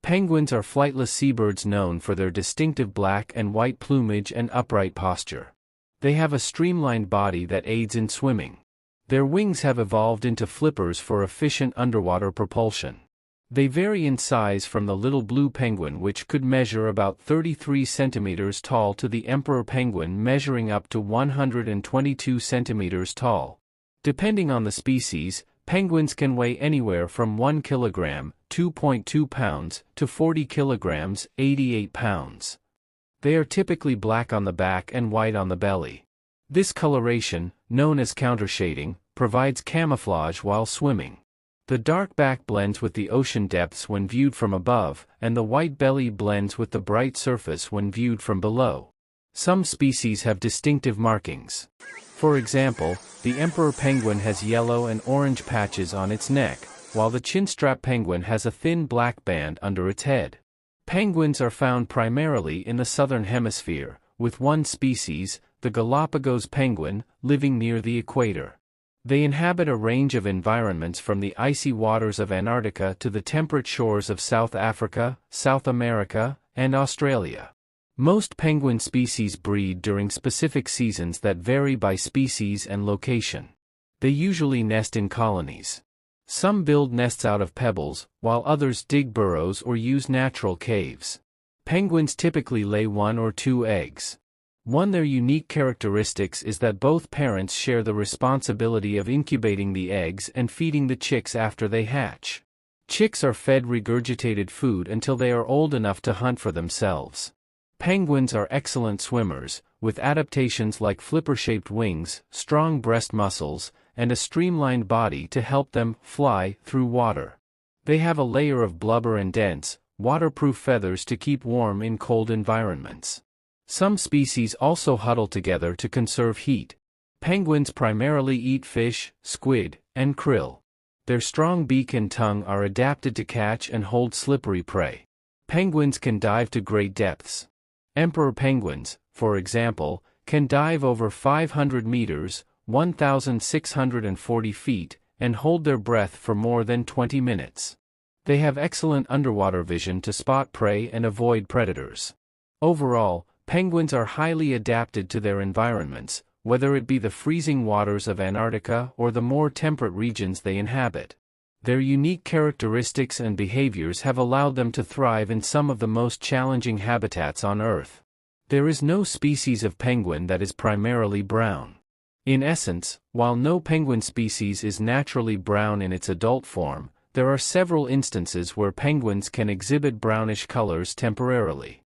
Penguins are flightless seabirds known for their distinctive black and white plumage and upright posture. They have a streamlined body that aids in swimming. Their wings have evolved into flippers for efficient underwater propulsion. They vary in size from the little blue penguin, which could measure about 33 centimeters tall, to the emperor penguin measuring up to 122 centimeters tall. Depending on the species, penguins can weigh anywhere from 1 kilogram, 2.2 pounds, to 40 kilograms, 88 pounds. They are typically black on the back and white on the belly. This coloration, known as countershading, provides camouflage while swimming. The dark back blends with the ocean depths when viewed from above, and the white belly blends with the bright surface when viewed from below. Some species have distinctive markings. For example, the emperor penguin has yellow and orange patches on its neck, while the chinstrap penguin has a thin black band under its head. Penguins are found primarily in the southern hemisphere, with one species, the Galapagos penguin, living near the equator. They inhabit a range of environments from the icy waters of Antarctica to the temperate shores of South Africa, South America, and Australia. Most penguin species breed during specific seasons that vary by species and location. They usually nest in colonies. Some build nests out of pebbles, while others dig burrows or use natural caves. Penguins typically lay 1 or 2 eggs. Their unique characteristics is that both parents share the responsibility of incubating the eggs and feeding the chicks after they hatch. Chicks are fed regurgitated food until they are old enough to hunt for themselves. Penguins are excellent swimmers, with adaptations like flipper-shaped wings, strong breast muscles, and a streamlined body to help them fly through water. They have a layer of blubber and dense, waterproof feathers to keep warm in cold environments. Some species also huddle together to conserve heat. Penguins primarily eat fish, squid, and krill. Their strong beak and tongue are adapted to catch and hold slippery prey. Penguins can dive to great depths. Emperor penguins, for example, can dive over 500 meters, 1,640 feet, and hold their breath for more than 20 minutes. They have excellent underwater vision to spot prey and avoid predators. Overall, penguins are highly adapted to their environments, whether it be the freezing waters of Antarctica or the more temperate regions they inhabit. Their unique characteristics and behaviors have allowed them to thrive in some of the most challenging habitats on Earth. There is no species of penguin that is primarily brown. In essence, while no penguin species is naturally brown in its adult form, there are several instances where penguins can exhibit brownish colors temporarily.